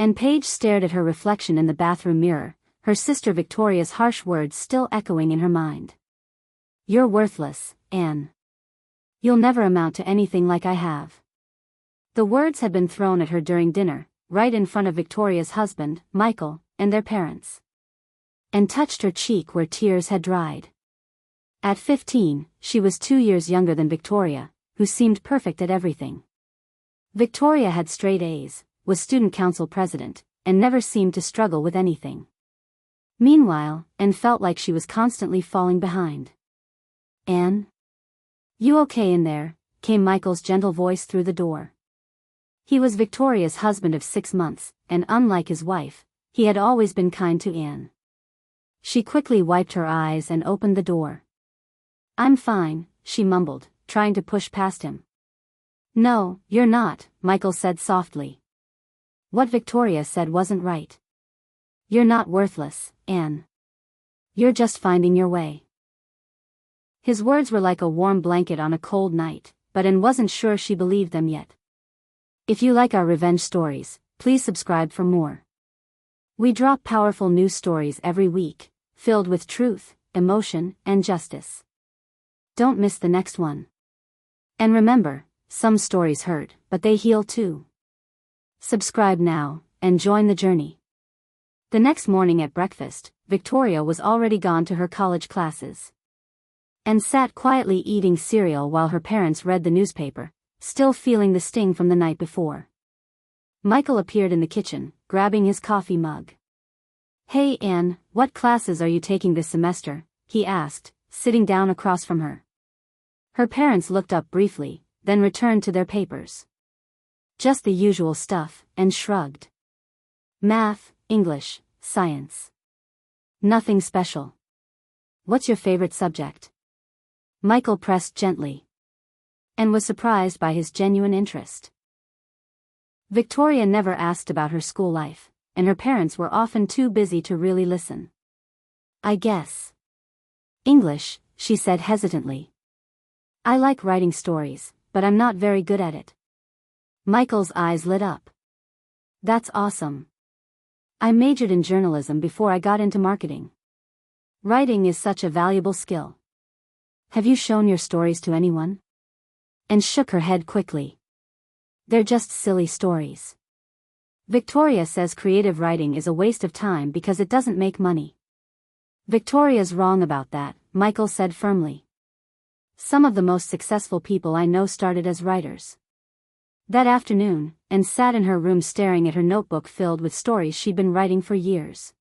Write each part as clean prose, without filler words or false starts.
Ann Paige stared at her reflection in the bathroom mirror, her sister Victoria's harsh words still echoing in her mind. "You're worthless, Anne. You'll never amount to anything like I have." The words had been thrown at her during dinner, right in front of Victoria's husband, Michael, and their parents. And touched her cheek where tears had dried. At 15, she was 2 years younger than Victoria, who seemed perfect at everything. Victoria had straight A's, was student council president, and never seemed to struggle with anything. Meanwhile, Anne felt like she was constantly falling behind. "Anne? You okay in there?" came Michael's gentle voice through the door. He was Victoria's husband of 6 months, and unlike his wife, he had always been kind to Anne. She quickly wiped her eyes and opened the door. "I'm fine," she mumbled, trying to push past him. "No, you're not," Michael said softly. What Victoria said wasn't right. "You're not worthless, Anne. You're just finding your way." His words were like a warm blanket on a cold night, but Anne wasn't sure she believed them yet. If you like our revenge stories, please subscribe for more. We drop powerful news stories every week, filled with truth, emotion, and justice. Don't miss the next one. And remember, some stories hurt, but they heal too. Subscribe now, and join the journey. The next morning at breakfast, Victoria was already gone to her college classes. And sat quietly eating cereal while her parents read the newspaper, still feeling the sting from the night before. Michael appeared in the kitchen, grabbing his coffee mug. "Hey Anne, what classes are you taking this semester?" he asked, sitting down across from her. Her parents looked up briefly, then returned to their papers. "Just the usual stuff," and shrugged. "Math, English, science. Nothing special." "What's your favorite subject?" Michael pressed gently. And was surprised by his genuine interest. Victoria never asked about her school life, and her parents were often too busy to really listen. "I guess English," she said hesitantly. "I like writing stories, but I'm not very good at it." Michael's eyes lit up. "That's awesome. I majored in journalism before I got into marketing. Writing is such a valuable skill. Have you shown your stories to anyone?" And shook her head quickly. "They're just silly stories. Victoria says creative writing is a waste of time because it doesn't make money." "Victoria's wrong about that," Michael said firmly. "Some of the most successful people I know started as writers." That afternoon, Anne sat in her room staring at her notebook filled with stories she'd been writing for years.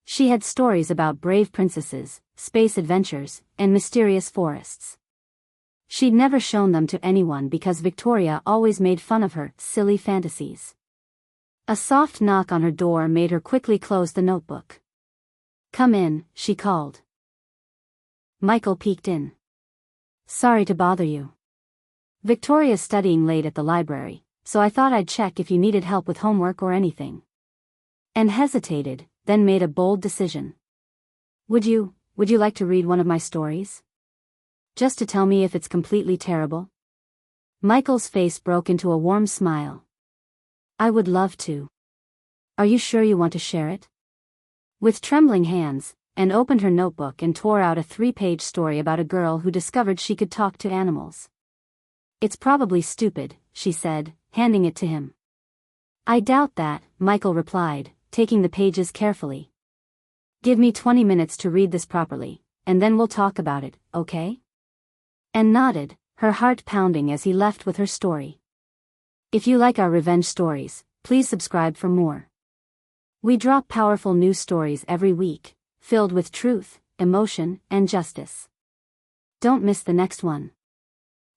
She had stories about brave princesses, space adventures, and mysterious forests. She'd never shown them to anyone because Victoria always made fun of her silly fantasies. A soft knock on her door made her quickly close the notebook. "Come in," she called. Michael peeked in. "Sorry to bother you. Victoria's studying late at the library, so I thought I'd check if you needed help with homework or anything." And hesitated, then made a bold decision. Would you like to read one of my stories? Just to tell me if it's completely terrible?" Michael's face broke into a warm smile. "I would love to. Are you sure you want to share it?" With trembling hands, Anne opened her notebook and tore out a 3-page story about a girl who discovered she could talk to animals. "It's probably stupid," she said, handing it to him. "I doubt that," Michael replied, taking the pages carefully. "Give me 20 minutes to read this properly, and then we'll talk about it, okay?" And nodded, her heart pounding as he left with her story. If you like our revenge stories, please subscribe for more. We drop powerful news stories every week, filled with truth, emotion, and justice. Don't miss the next one.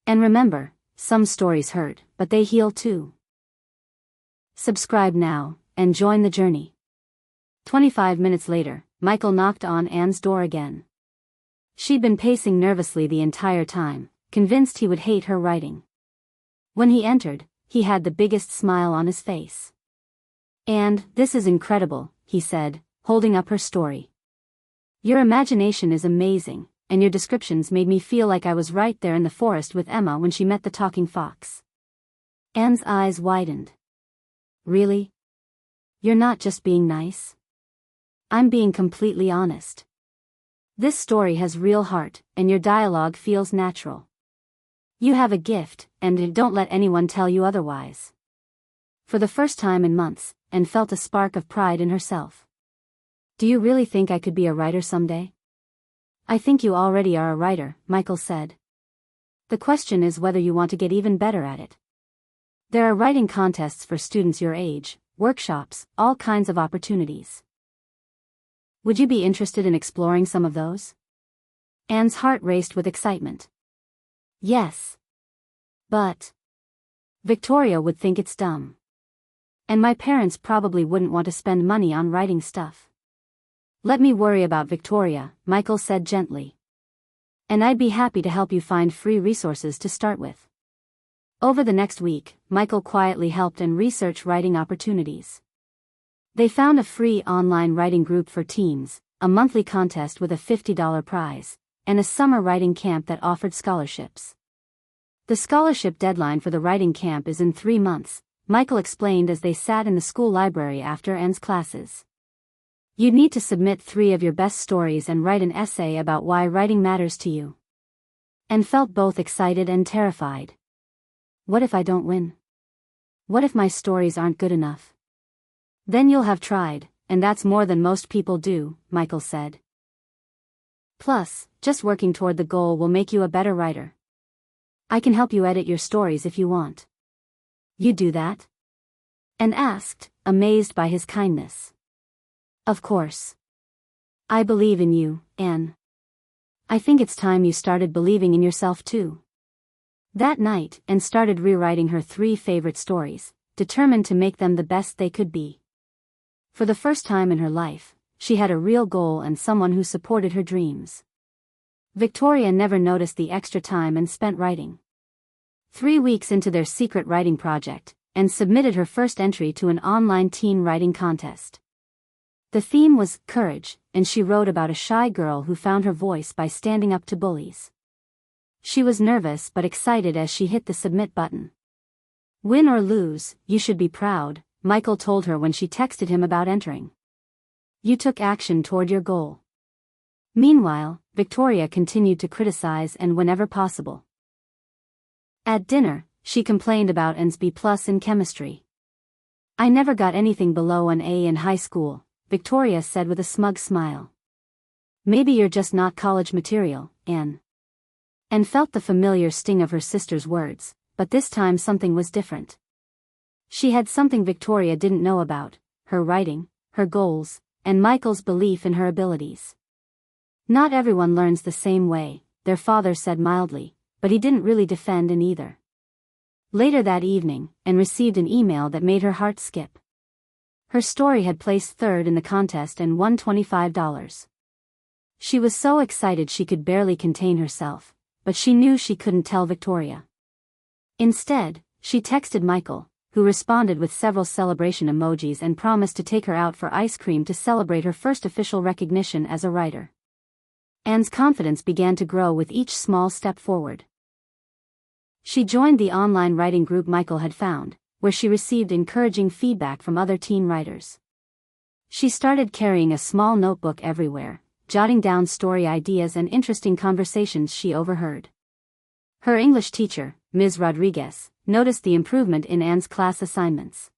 And remember, some stories hurt, but they heal too. Subscribe now, and join the journey. 25 minutes later, Michael knocked on Anne's door again. She'd been pacing nervously the entire time, convinced he would hate her writing. When he entered, he had the biggest smile on his face. "And, this is incredible," he said, holding up her story. "Your imagination is amazing, and your descriptions made me feel like I was right there in the forest with Emma when she met the talking fox." Anne's eyes widened. "Really? You're not just being nice. I'm being completely honest. This story has real heart, and your dialogue feels natural. You have a gift, and don't let anyone tell you otherwise. For the first time in months, Ann felt a spark of pride in herself. Do you really think I could be a writer someday? I think you already are a writer, Michael said. The question is whether you want to get even better at it. There are writing contests for students your age, workshops, all kinds of opportunities. Would you be interested in exploring some of those? Ann's heart raced with excitement. Yes. But Victoria would think it's dumb. And my parents probably wouldn't want to spend money on writing stuff. Let me worry about Victoria, Michael said gently. And I'd be happy to help you find free resources to start with. Over the next week, Michael quietly helped Ann research writing opportunities. They found a free online writing group for teens, a monthly contest with a $50 prize, and a summer writing camp that offered scholarships. The scholarship deadline for the writing camp is in 3 months, Michael explained as they sat in the school library after Ann's classes. You'd need to submit 3 of your best stories and write an essay about why writing matters to you. Ann felt both excited and terrified. What if I don't win? What if my stories aren't good enough? Then you'll have tried, and that's more than most people do, Michael said. Plus, just working toward the goal will make you a better writer. I can help you edit your stories if you want. You do that? Ann asked, amazed by his kindness. Of course. I believe in you, Ann. I think it's time you started believing in yourself too. That night, Ann started rewriting her 3 favorite stories, determined to make them the best they could be. For the first time in her life, she had a real goal and someone who supported her dreams. Victoria never noticed the extra time Ann spent writing. 3 weeks into their secret writing project, Ann submitted her first entry to an online teen writing contest. The theme was courage, and she wrote about a shy girl who found her voice by standing up to bullies. She was nervous but excited as she hit the submit button. Win or lose, you should be proud, Michael told her when she texted him about entering. You took action toward your goal. Meanwhile, Victoria continued to criticize Ann whenever possible. At dinner, she complained about Ann's B+ in chemistry. I never got anything below an A in high school, Victoria said with a smug smile. Maybe you're just not college material, Ann. Ann felt the familiar sting of her sister's words, but this time something was different. She had something Victoria didn't know about, her writing, her goals, and Michael's belief in her abilities. Not everyone learns the same way, their father said mildly, but he didn't really defend Ann either. Later that evening, Ann received an email that made her heart skip. Her story had placed 3rd in the contest and won $25. She was so excited she could barely contain herself, but she knew she couldn't tell Victoria. Instead, she texted Michael, who responded with several celebration emojis and promised to take her out for ice cream to celebrate her first official recognition as a writer. Ann's confidence began to grow with each small step forward. She joined the online writing group Michael had found, where she received encouraging feedback from other teen writers. She started carrying a small notebook everywhere, jotting down story ideas and interesting conversations she overheard. Her English teacher, Ms. Rodriguez, noticed the improvement in Ann's class assignments.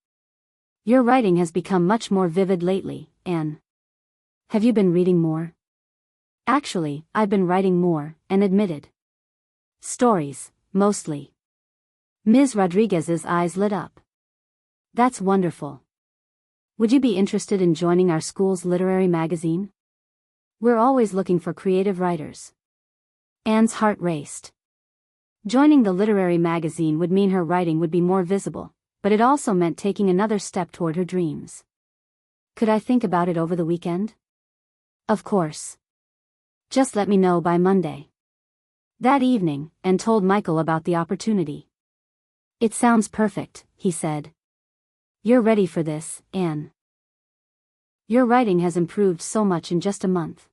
Your writing has become much more vivid lately, Ann. Have you been reading more? Actually, I've been writing more, Ann admitted. Stories, mostly. Ms. Rodriguez's eyes lit up. That's wonderful. Would you be interested in joining our school's literary magazine? We're always looking for creative writers. Ann's heart raced. Joining the literary magazine would mean her writing would be more visible, but it also meant taking another step toward her dreams. Could I think about it over the weekend? Of course. Just let me know by Monday. That evening, Ann told Michael about the opportunity. It sounds perfect, he said. You're ready for this, Ann. Your writing has improved so much in just a month.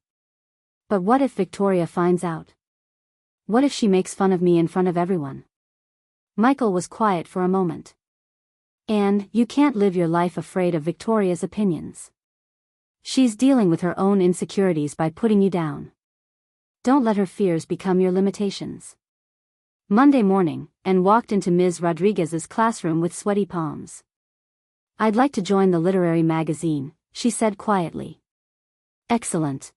But what if Victoria finds out? What if she makes fun of me in front of everyone? Michael was quiet for a moment. And you can't live your life afraid of Victoria's opinions. She's dealing with her own insecurities by putting you down. Don't let her fears become your limitations. Monday morning, Ann walked into Ms. Rodriguez's classroom with sweaty palms. I'd like to join the literary magazine, she said quietly. Excellent.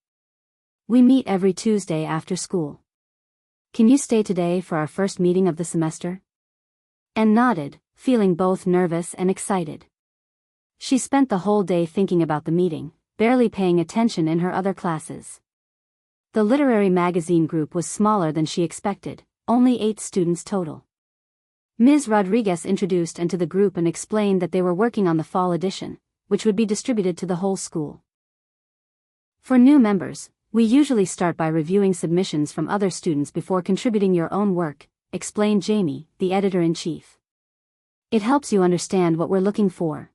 We meet every Tuesday after school. Can you stay today for our first meeting of the semester? Ann nodded, feeling both nervous and excited. She spent the whole day thinking about the meeting, barely paying attention in her other classes. The literary magazine group was smaller than she expected, only 8 students total. Ms. Rodriguez introduced Ann to the group and explained that they were working on the fall edition, which would be distributed to the whole school. For new members, we usually start by reviewing submissions from other students before contributing your own work, explained Jamie, the editor-in-chief. It helps you understand what we're looking for.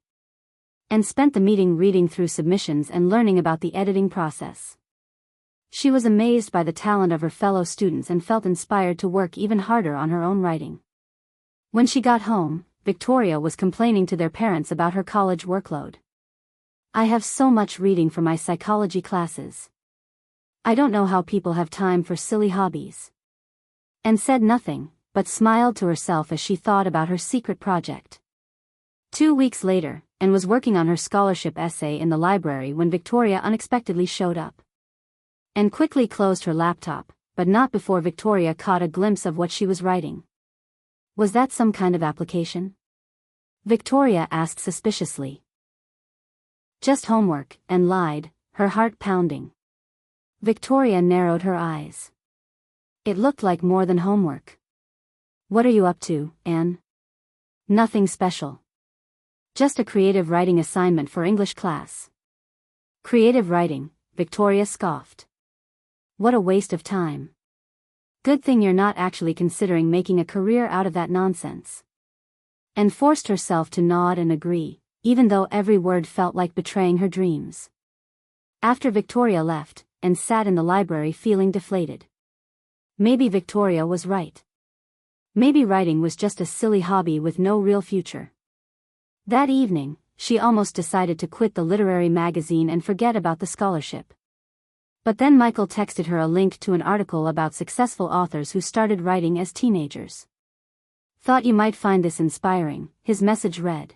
Ann spent the meeting reading through submissions and learning about the editing process. She was amazed by the talent of her fellow students and felt inspired to work even harder on her own writing. When she got home, Victoria was complaining to their parents about her college workload. I have so much reading for my psychology classes. I don't know how people have time for silly hobbies. Ann said nothing, but smiled to herself as she thought about her secret project. 2 weeks later, Ann was working on her scholarship essay in the library when Victoria unexpectedly showed up. Ann quickly closed her laptop, but not before Victoria caught a glimpse of what she was writing. Was that some kind of application? Victoria asked suspiciously. Just homework, Ann lied, her heart pounding. Victoria narrowed her eyes. It looked like more than homework. What are you up to, Ann? Nothing special. Just a creative writing assignment for English class. Creative writing, Victoria scoffed. What a waste of time. Good thing you're not actually considering making a career out of that nonsense. Ann forced herself to nod and agree, even though every word felt like betraying her dreams. After Victoria left, Ann sat in the library feeling deflated. Maybe Victoria was right. Maybe writing was just a silly hobby with no real future. That evening, she almost decided to quit the literary magazine and forget about the scholarship. But then Michael texted her a link to an article about successful authors who started writing as teenagers. Thought you might find this inspiring, his message read.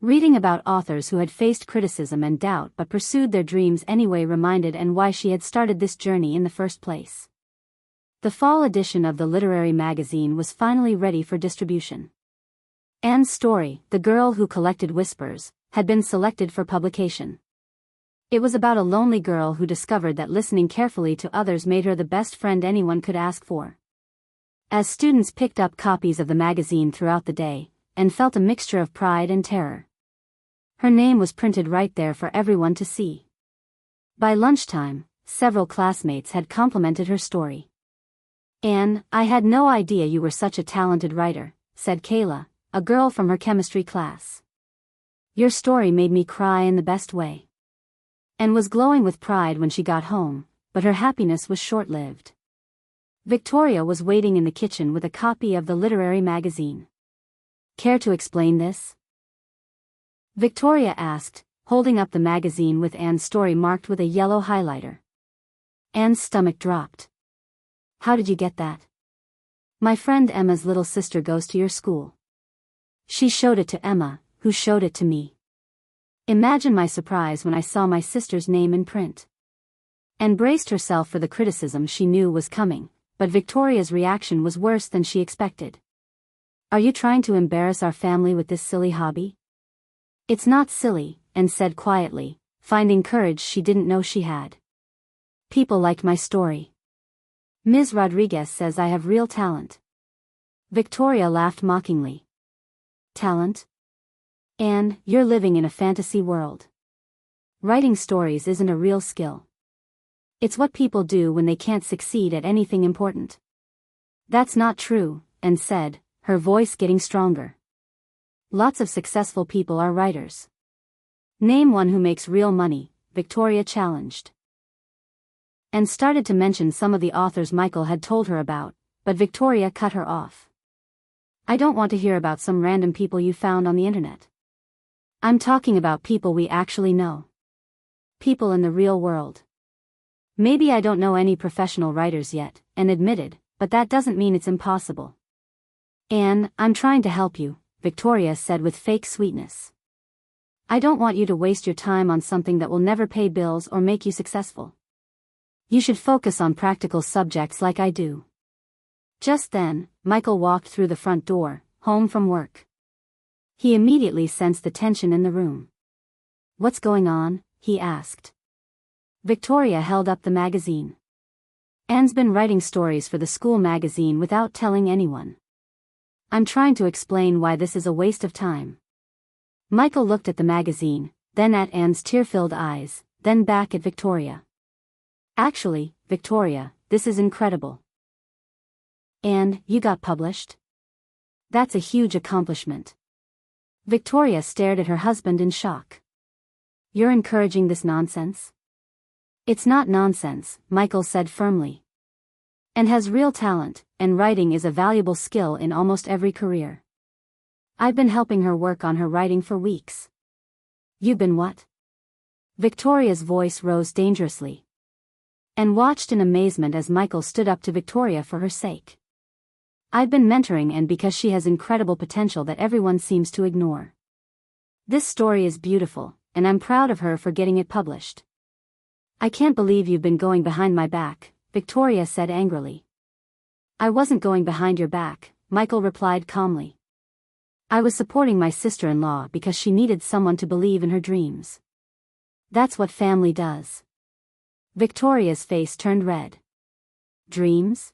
Reading about authors who had faced criticism and doubt but pursued their dreams anyway reminded Ann why she had started this journey in the first place. The fall edition of the literary magazine was finally ready for distribution. Ann's story, The Girl Who Collected Whispers, had been selected for publication. It was about a lonely girl who discovered that listening carefully to others made her the best friend anyone could ask for. As students picked up copies of the magazine throughout the day, Ann felt a mixture of pride and terror. Her name was printed right there for everyone to see. By lunchtime, several classmates had complimented her story. Ann, I had no idea you were such a talented writer, said Kayla, a girl from her chemistry class. Your story made me cry in the best way. Ann was glowing with pride when she got home, but her happiness was short-lived. Victoria was waiting in the kitchen with a copy of the literary magazine. Care to explain this? Victoria asked, holding up the magazine with Ann's story marked with a yellow highlighter. Ann's stomach dropped. How did you get that? My friend Emma's little sister goes to your school. She showed it to Emma, who showed it to me. Imagine my surprise when I saw my sister's name in print. Ann braced herself for the criticism she knew was coming, but Victoria's reaction was worse than she expected. Are you trying to embarrass our family with this silly hobby? It's not silly, Ann said quietly, finding courage she didn't know she had. People liked my story. Ms. Rodriguez says I have real talent. Victoria laughed mockingly. Talent? Ann, you're living in a fantasy world. Writing stories isn't a real skill. It's what people do when they can't succeed at anything important. That's not true, Ann said, her voice getting stronger. Lots of successful people are writers. Name one who makes real money, Victoria challenged. Ann started to mention some of the authors Michael had told her about, but Victoria cut her off. I don't want to hear about some random people you found on the internet. I'm talking about people we actually know. People in the real world. Maybe I don't know any professional writers yet, Ann admitted, but that doesn't mean it's impossible. Ann, I'm trying to help you, Victoria said with fake sweetness. I don't want you to waste your time on something that will never pay bills or make you successful. You should focus on practical subjects like I do. Just then, Michael walked through the front door, home from work. He immediately sensed the tension in the room. What's going on? He asked. Victoria held up the magazine. Ann's been writing stories for the school magazine without telling anyone. I'm trying to explain why this is a waste of time. Michael looked at the magazine, then at Ann's tear-filled eyes, then back at Victoria. Actually, Victoria, this is incredible. Ann, you got published? That's a huge accomplishment. Victoria stared at her husband in shock. You're encouraging this nonsense? It's not nonsense, Michael said firmly. Ann has real talent, and writing is a valuable skill in almost every career. I've been helping her work on her writing for weeks. You've been what? Victoria's voice rose dangerously. Ann watched in amazement as Michael stood up to Victoria for her sake. I've been mentoring Ann because she has incredible potential that everyone seems to ignore. This story is beautiful, and I'm proud of her for getting it published. I can't believe you've been going behind my back, Victoria said angrily. I wasn't going behind your back, Michael replied calmly. I was supporting my sister-in-law because she needed someone to believe in her dreams. That's what family does. Victoria's face turned red. Dreams?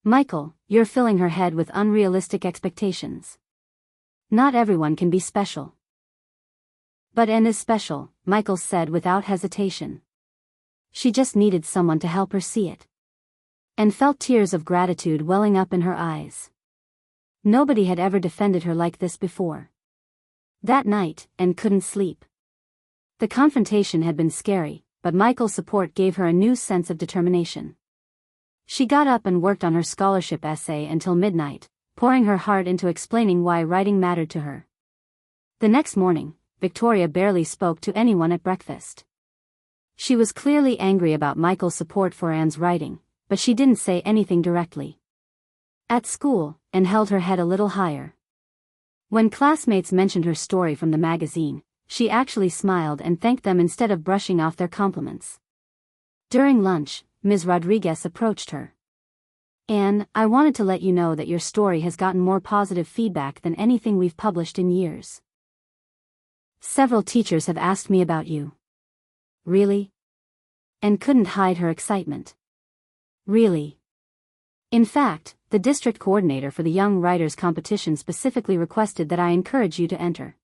Michael, you're filling her head with unrealistic expectations. Not everyone can be special. But Ann is special, Michael said without hesitation. She just needed someone to help her see it. And felt tears of gratitude welling up in her eyes. Nobody had ever defended her like this before. That night, Ann couldn't sleep. The confrontation had been scary, but Michael's support gave her a new sense of determination. She got up and worked on her scholarship essay until midnight, pouring her heart into explaining why writing mattered to her. The next morning, Victoria barely spoke to anyone at breakfast. She was clearly angry about Michael's support for Ann's writing, but she didn't say anything directly. At school, Ann held her head a little higher. When classmates mentioned her story from the magazine, she actually smiled and thanked them instead of brushing off their compliments. During lunch, Ms. Rodriguez approached her. Ann, I wanted to let you know that your story has gotten more positive feedback than anything we've published in years. Several teachers have asked me about you. Really? Ann couldn't hide her excitement. Really? In fact, the district coordinator for the Young Writers competition specifically requested that I encourage you to enter.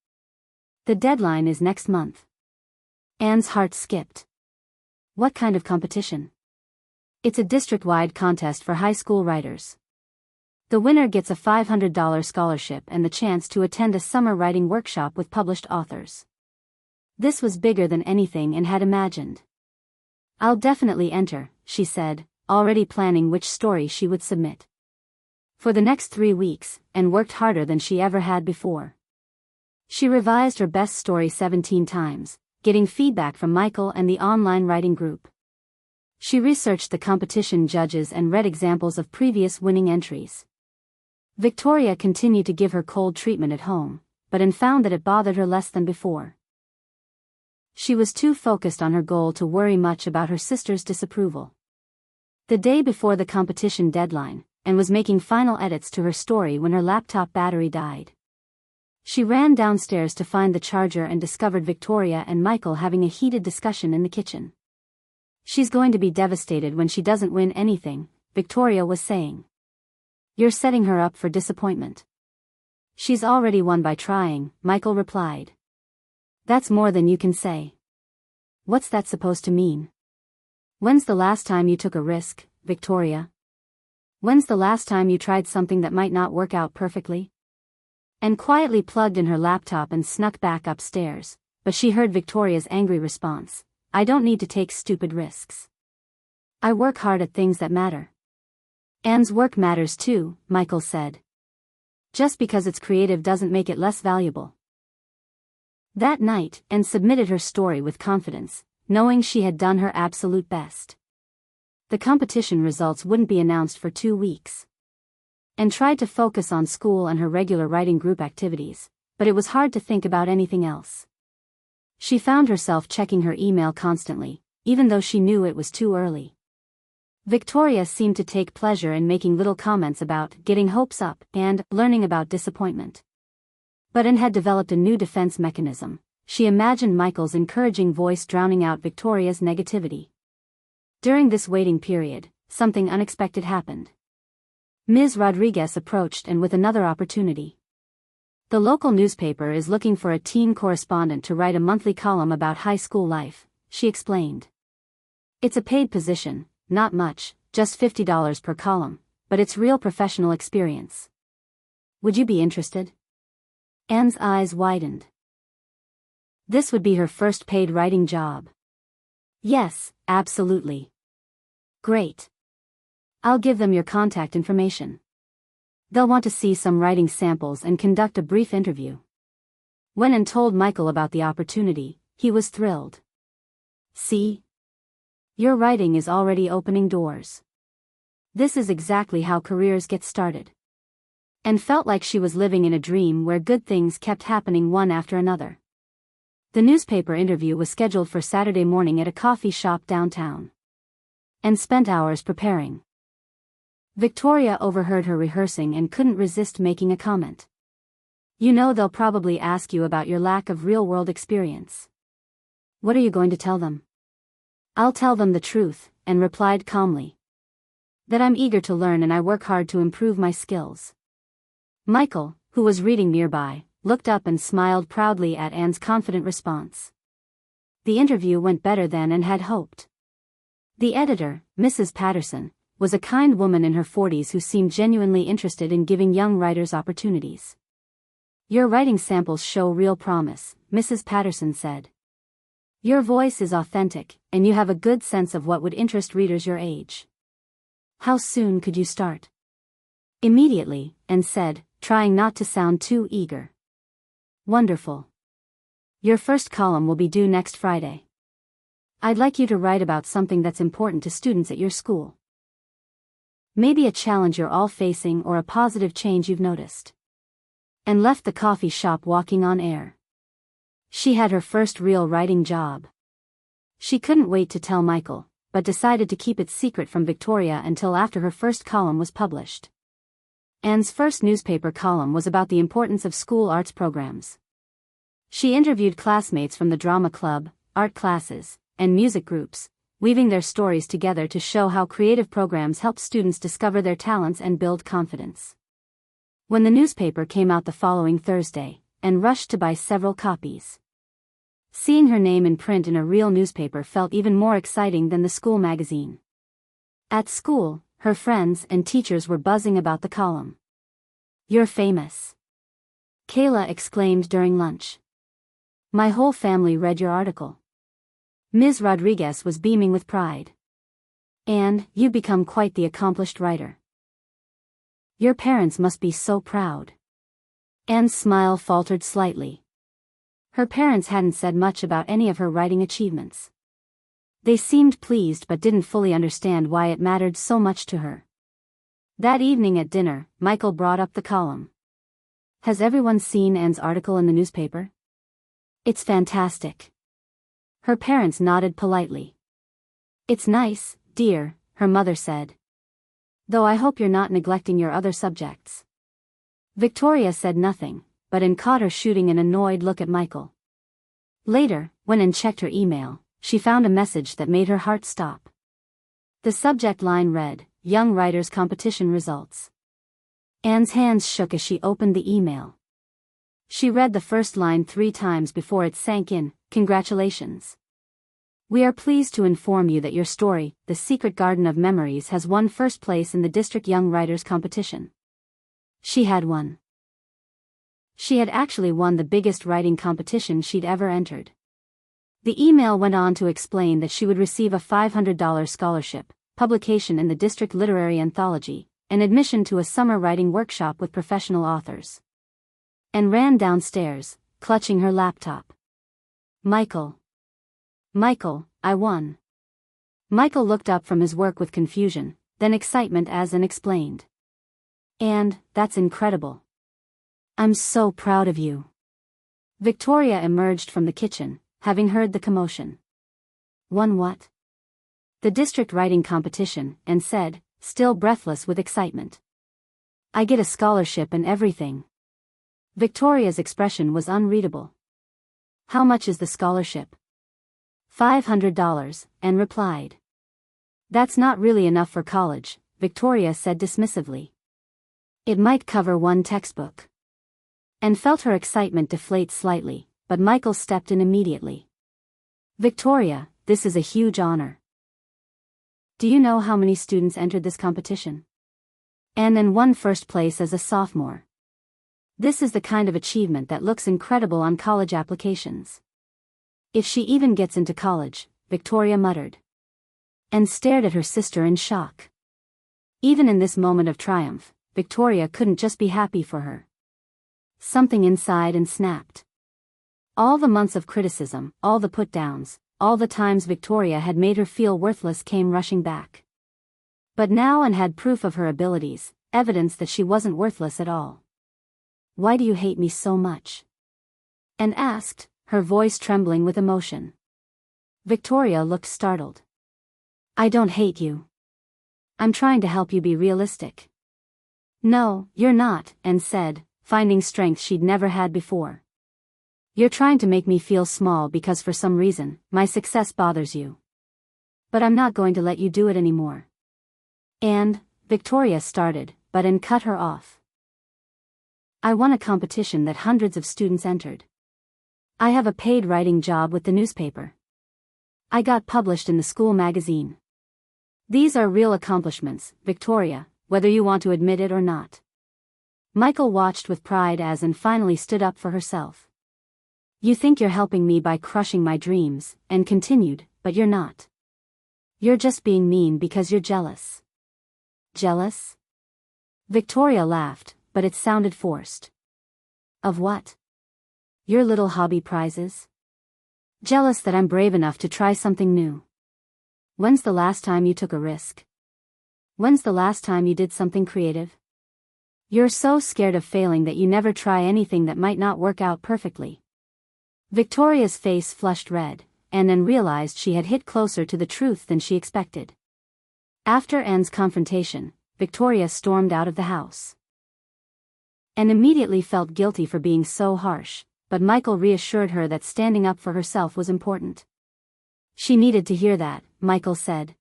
The deadline is next month. Ann's heart skipped. What kind of competition? It's a district-wide contest for high school writers. The winner gets a $500 scholarship and the chance to attend a summer writing workshop with published authors. This was bigger than anything Ann had imagined. I'll definitely enter, she said, already planning which story she would submit. For the next 3 weeks, Ann worked harder than she ever had before. She revised her best story 17 times, getting feedback from Michael and the online writing group. She researched the competition judges and read examples of previous winning entries. Victoria continued to give her cold treatment at home, but Ann found that it bothered her less than before. She was too focused on her goal to worry much about her sister's disapproval. The day before the competition deadline, Ann was making final edits to her story when her laptop battery died. She ran downstairs to find the charger and discovered Victoria and Michael having a heated discussion in the kitchen. She's going to be devastated when she doesn't win anything, Victoria was saying. You're setting her up for disappointment. She's already won by trying, Michael replied. That's more than you can say. What's that supposed to mean? When's the last time you took a risk, Victoria? When's the last time you tried something that might not work out perfectly? Ann quietly plugged in her laptop and snuck back upstairs, but she heard Victoria's angry response. I don't need to take stupid risks. I work hard at things that matter. Ann's work matters too, Michael said. Just because it's creative doesn't make it less valuable. That night, Ann submitted her story with confidence, knowing she had done her absolute best. The competition results wouldn't be announced for 2 weeks. Ann tried to focus on school and her regular writing group activities, but it was hard to think about anything else. She found herself checking her email constantly, even though she knew it was too early. Victoria seemed to take pleasure in making little comments about getting hopes up and learning about disappointment. But Ann had developed a new defense mechanism. She imagined Michael's encouraging voice drowning out Victoria's negativity. During this waiting period, something unexpected happened. Ms. Rodriguez approached Ann with another opportunity. The local newspaper is looking for a teen correspondent to write a monthly column about high school life, she explained. It's a paid position, not much, just $50 per column, but it's real professional experience. Would you be interested? Ann's eyes widened. This would be her first paid writing job. Yes, absolutely. Great. I'll give them your contact information. They'll want to see some writing samples and conduct a brief interview. When Ann told Michael about the opportunity, he was thrilled. See? Your writing is already opening doors. This is exactly how careers get started. Ann felt like she was living in a dream where good things kept happening one after another. The newspaper interview was scheduled for Saturday morning at a coffee shop downtown. Ann spent hours preparing. Victoria overheard her rehearsing and couldn't resist making a comment. You know they'll probably ask you about your lack of real-world experience. What are you going to tell them? I'll tell them the truth, Ann replied calmly. That I'm eager to learn and I work hard to improve my skills. Michael, who was reading nearby, looked up and smiled proudly at Ann's confident response. The interview went better than Ann had hoped. The editor, Mrs. Patterson, was a kind woman in her 40s who seemed genuinely interested in giving young writers opportunities. Your writing samples show real promise, Mrs. Patterson said. Your voice is authentic, and you have a good sense of what would interest readers your age. How soon could you start? Immediately, Ann said, trying not to sound too eager. Wonderful. Your first column will be due next Friday. I'd like you to write about something that's important to students at your school. Maybe a challenge you're all facing or a positive change you've noticed. Ann left the coffee shop walking on air. She had her first real writing job. She couldn't wait to tell Michael, but decided to keep it secret from Victoria until after her first column was published. Ann's first newspaper column was about the importance of school arts programs. She interviewed classmates from the drama club, art classes, and music groups, weaving their stories together to show how creative programs help students discover their talents and build confidence. When the newspaper came out the following Thursday, Ann rushed to buy several copies. Seeing her name in print in a real newspaper felt even more exciting than the school magazine. At school, her friends and teachers were buzzing about the column. You're famous. Kayla exclaimed during lunch. My whole family read your article. Ms. Rodriguez was beaming with pride. And you've become quite the accomplished writer. Your parents must be so proud. Ann's smile faltered slightly. Her parents hadn't said much about any of her writing achievements. They seemed pleased but didn't fully understand why it mattered so much to her. That evening at dinner, Michael brought up the column. Has everyone seen Ann's article in the newspaper? It's fantastic. Her parents nodded politely. It's nice, dear, her mother said. Though I hope you're not neglecting your other subjects. Victoria said nothing, but Ann caught her shooting an annoyed look at Michael. Later, when Ann checked her email, she found a message that made her heart stop. The subject line read, Young Writers Competition Results. Ann's hands shook as she opened the email. She read the first line 3 times before it sank in. Congratulations. We are pleased to inform you that your story, The Secret Garden of Memories, has won first place in the District Young Writers Competition. She had won. She had actually won the biggest writing competition she'd ever entered. The email went on to explain that she would receive a $500 scholarship, publication in the district literary anthology, an admission to a summer writing workshop with professional authors. Anne ran downstairs, clutching her laptop. Michael. Michael, I won. Michael looked up from his work with confusion, then excitement as Anne explained. And, that's incredible. I'm so proud of you. Victoria emerged from the kitchen, having heard the commotion. Won what? The district writing competition, and said, still breathless with excitement. I get a scholarship and everything. Victoria's expression was unreadable. How much is the scholarship? $500, Anne replied. That's not really enough for college, Victoria said dismissively. It might cover one textbook. Anne felt her excitement deflate slightly, but Michael stepped in immediately. Victoria, this is a huge honor. Do you know how many students entered this competition? Anne won first place as a sophomore. This is the kind of achievement that looks incredible on college applications. If she even gets into college, Victoria muttered. And stared at her sister in shock. Even in this moment of triumph, Victoria couldn't just be happy for her. Something inside and snapped. All the months of criticism, all the put-downs, all the times Victoria had made her feel worthless came rushing back. But now Anne had proof of her abilities, evidence that she wasn't worthless at all. Why do you hate me so much? Anne asked, her voice trembling with emotion. Victoria looked startled. I don't hate you. I'm trying to help you be realistic. No, you're not, Anne said, finding strength she'd never had before. You're trying to make me feel small because for some reason, my success bothers you. But I'm not going to let you do it anymore. And, Victoria started, but Anne cut her off. I won a competition that hundreds of students entered. I have a paid writing job with the newspaper. I got published in the school magazine. These are real accomplishments, Victoria, whether you want to admit it or not. Michael watched with pride as Anne finally stood up for herself. You think you're helping me by crushing my dreams, Anne continued, but you're not. You're just being mean because you're jealous. Jealous? Victoria laughed, but it sounded forced. Of what? Your little hobby prizes? Jealous that I'm brave enough to try something new. When's the last time you took a risk? When's the last time you did something creative? You're so scared of failing that you never try anything that might not work out perfectly. Victoria's face flushed red, and Anne realized she had hit closer to the truth than she expected. After Anne's confrontation, Victoria stormed out of the house. Anne immediately felt guilty for being so harsh, but Michael reassured her that standing up for herself was important. She needed to hear that, Michael said.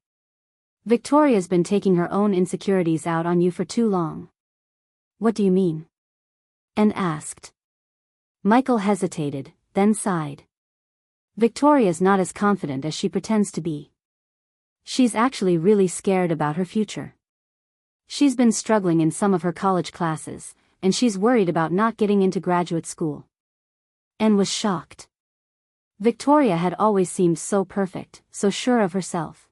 Victoria's been taking her own insecurities out on you for too long. What do you mean? Anne asked. Michael hesitated, then sighed. Victoria's not as confident as she pretends to be. She's actually really scared about her future. She's been struggling in some of her college classes, and she's worried about not getting into graduate school. Anne was shocked. Victoria had always seemed so perfect, so sure of herself.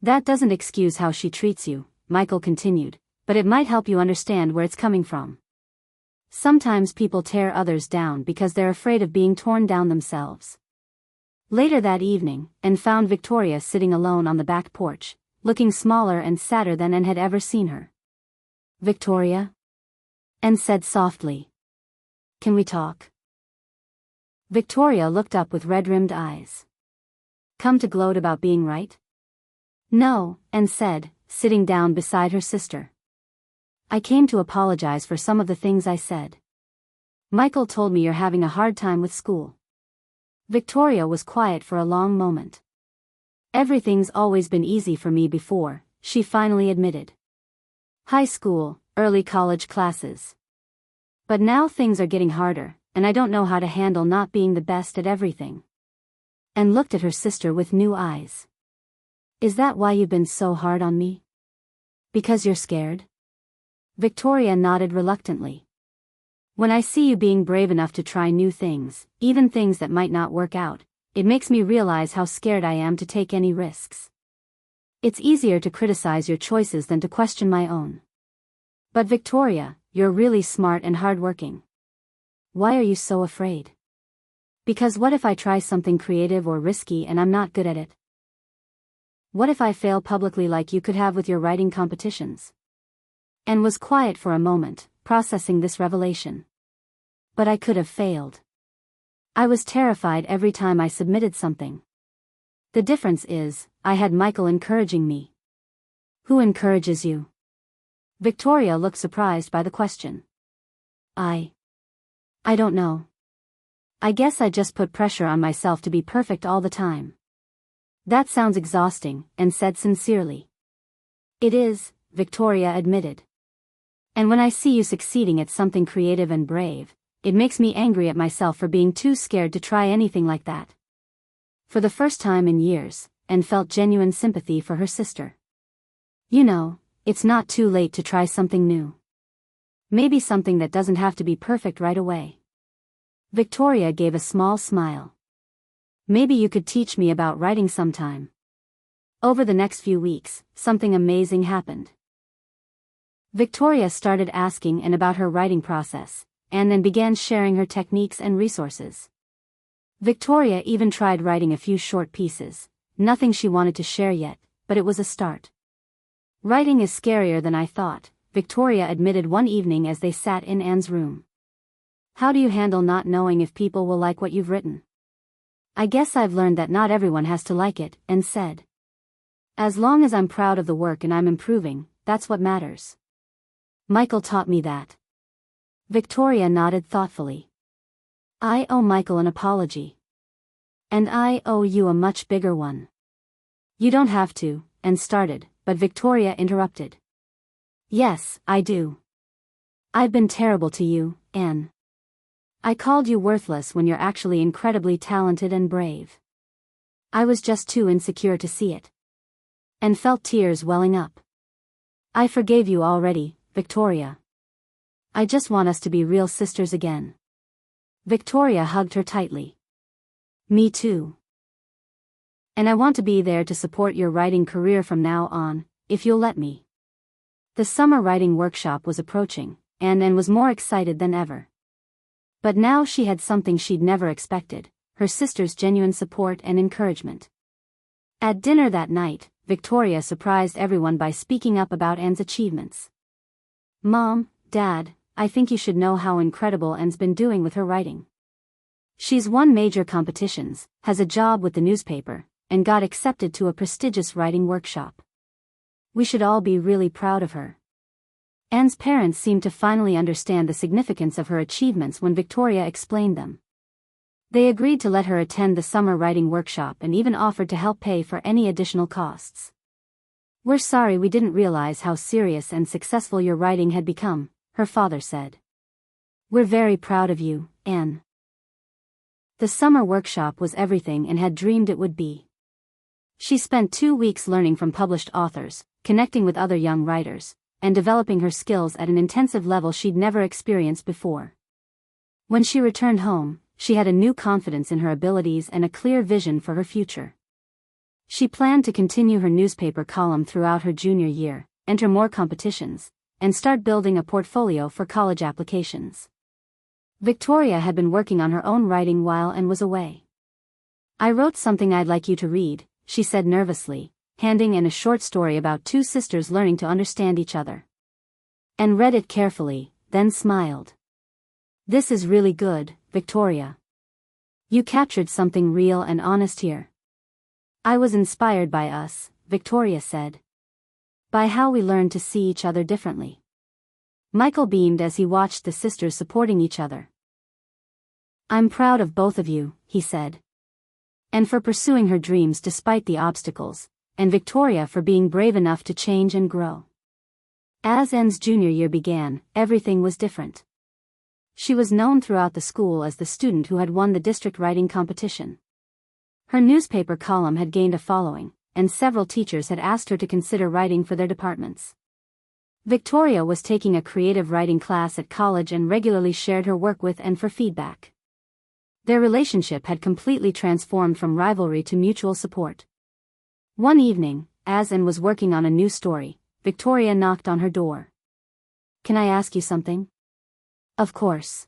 That doesn't excuse how she treats you, Michael continued, but it might help you understand where it's coming from. Sometimes people tear others down because they're afraid of being torn down themselves. Later that evening, Anne found Victoria sitting alone on the back porch, looking smaller and sadder than Anne had ever seen her. Victoria? Anne said softly. Can we talk? Victoria looked up with red-rimmed eyes. Come to gloat about being right? No, Anne said, sitting down beside her sister. I came to apologize for some of the things I said. Michael told me you're having a hard time with school. Victoria was quiet for a long moment. Everything's always been easy for me before, she finally admitted. High school, early college classes. But now things are getting harder, and I don't know how to handle not being the best at everything. Anne looked at her sister with new eyes. Is that why you've been so hard on me? Because you're scared? Victoria nodded reluctantly. When I see you being brave enough to try new things, even things that might not work out, it makes me realize how scared I am to take any risks. It's easier to criticize your choices than to question my own. But Victoria, you're really smart and hardworking. Why are you so afraid? Because what if I try something creative or risky and I'm not good at it? What if I fail publicly like you could have with your writing competitions? Anne was quiet for a moment, processing this revelation. But I could have failed. I was terrified every time I submitted something. The difference is, I had Michael encouraging me. Who encourages you? Victoria looked surprised by the question. I don't know. I guess I just put pressure on myself to be perfect all the time. That sounds exhausting, Anne said sincerely. It is, Victoria admitted. And when I see you succeeding at something creative and brave, it makes me angry at myself for being too scared to try anything like that. For the first time in years, Anne felt genuine sympathy for her sister. You know, it's not too late to try something new. Maybe something that doesn't have to be perfect right away. Victoria gave a small smile. Maybe you could teach me about writing sometime. Over the next few weeks, something amazing happened. Victoria started asking Anne about her writing process, and then began sharing her techniques and resources. Victoria even tried writing a few short pieces, nothing she wanted to share yet, but it was a start. Writing is scarier than I thought, Victoria admitted one evening as they sat in Anne's room. How do you handle not knowing if people will like what you've written? I guess I've learned that not everyone has to like it, Anne said. As long as I'm proud of the work and I'm improving, that's what matters. Michael taught me that. Victoria nodded thoughtfully. I owe Michael an apology. And I owe you a much bigger one. You don't have to, Anne started, but Victoria interrupted. Yes, I do. I've been terrible to you, Anne. I called you worthless when you're actually incredibly talented and brave. I was just too insecure to see it. And felt tears welling up. I forgave you already, Victoria. I just want us to be real sisters again. Victoria hugged her tightly. Me too. And I want to be there to support your writing career from now on, if you'll let me. The summer writing workshop was approaching, and Anne was more excited than ever. But now she had something she'd never expected, her sister's genuine support and encouragement. At dinner that night, Victoria surprised everyone by speaking up about Anne's achievements. Mom, Dad, I think you should know how incredible Anne's been doing with her writing. She's won major competitions, has a job with the newspaper, and got accepted to a prestigious writing workshop. We should all be really proud of her. Anne's parents seemed to finally understand the significance of her achievements when Victoria explained them. They agreed to let her attend the summer writing workshop and even offered to help pay for any additional costs. We're sorry we didn't realize how serious and successful your writing had become, her father said. We're very proud of you, Anne. The summer workshop was everything Anne had dreamed it would be. She spent 2 weeks learning from published authors, connecting with other young writers, and developing her skills at an intensive level she'd never experienced before. When she returned home, she had a new confidence in her abilities and a clear vision for her future. She planned to continue her newspaper column throughout her junior year, enter more competitions, and start building a portfolio for college applications. Victoria had been working on her own writing while Anne was away. I wrote something I'd like you to read, she said nervously, handing Anne a short story about two sisters learning to understand each other. Anne read it carefully, then smiled. This is really good, Victoria. You captured something real and honest here. I was inspired by us, Victoria said. By how we learned to see each other differently. Michael beamed as he watched the sisters supporting each other. I'm proud of both of you, he said. And for pursuing her dreams despite the obstacles, and Victoria for being brave enough to change and grow. As Anne's junior year began, everything was different. She was known throughout the school as the student who had won the district writing competition. Her newspaper column had gained a following, and several teachers had asked her to consider writing for their departments. Victoria was taking a creative writing class at college and regularly shared her work with Anne for feedback. Their relationship had completely transformed from rivalry to mutual support. One evening, as Anne was working on a new story, Victoria knocked on her door. Can I ask you something? Of course.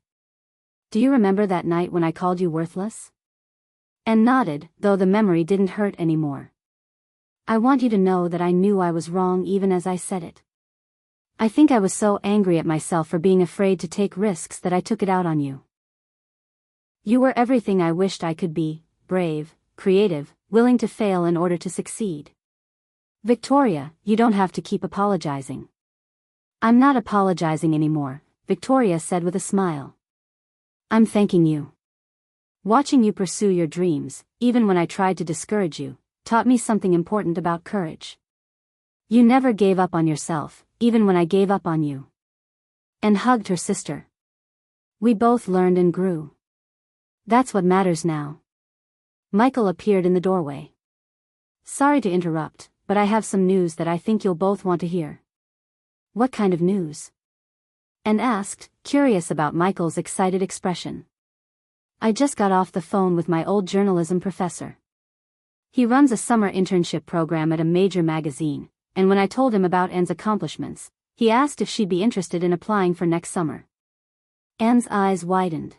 Do you remember that night when I called you worthless? Anne nodded, though the memory didn't hurt anymore. I want you to know that I knew I was wrong even as I said it. I think I was so angry at myself for being afraid to take risks that I took it out on you. You were everything I wished I could be: brave, creative, willing to fail in order to succeed. Victoria, you don't have to keep apologizing. I'm not apologizing anymore, Victoria said with a smile. I'm thanking you. Watching you pursue your dreams, even when I tried to discourage you, taught me something important about courage. You never gave up on yourself, even when I gave up on you. And hugged her sister. We both learned and grew. That's what matters now. Michael appeared in the doorway. Sorry to interrupt, but I have some news that I think you'll both want to hear. What kind of news? Anne asked, curious about Michael's excited expression. I just got off the phone with my old journalism professor. He runs a summer internship program at a major magazine, and when I told him about Anne's accomplishments, he asked if she'd be interested in applying for next summer. Anne's eyes widened.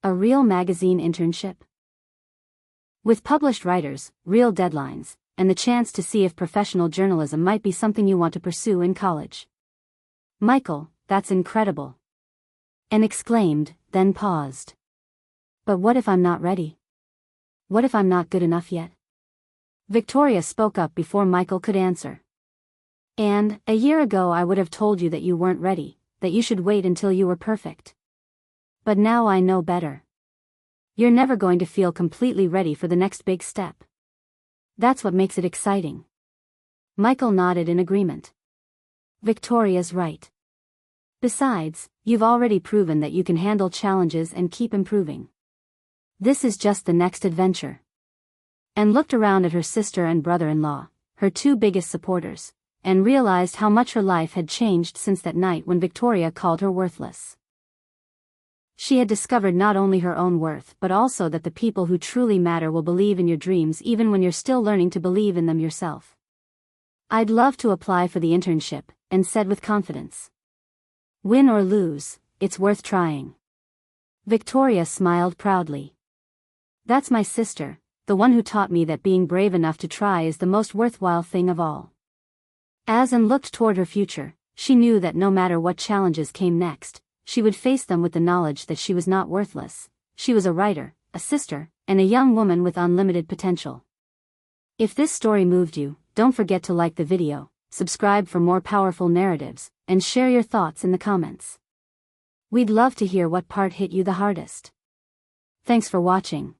A real magazine internship? With published writers, real deadlines, and the chance to see if professional journalism might be something you want to pursue in college. Michael, that's incredible. Anne exclaimed, then paused. But what if I'm not ready? What if I'm not good enough yet? Victoria spoke up before Michael could answer. And, a year ago I would have told you that you weren't ready, that you should wait until you were perfect. But now I know better. You're never going to feel completely ready for the next big step. That's what makes it exciting. Michael nodded in agreement. Victoria's right. Besides, you've already proven that you can handle challenges and keep improving. This is just the next adventure. Anne looked around at her sister and brother-in-law, her two biggest supporters, and realized how much her life had changed since that night when Victoria called her worthless. She had discovered not only her own worth but also that the people who truly matter will believe in your dreams even when you're still learning to believe in them yourself. I'd love to apply for the internship, Anne said with confidence. Win or lose, it's worth trying. Victoria smiled proudly. That's my sister, the one who taught me that being brave enough to try is the most worthwhile thing of all. As Anne looked toward her future, she knew that no matter what challenges came next, she would face them with the knowledge that she was not worthless. She was a writer, a sister, and a young woman with unlimited potential. If this story moved you, don't forget to like the video, subscribe for more powerful narratives, and share your thoughts in the comments. We'd love to hear what part hit you the hardest. Thanks for watching.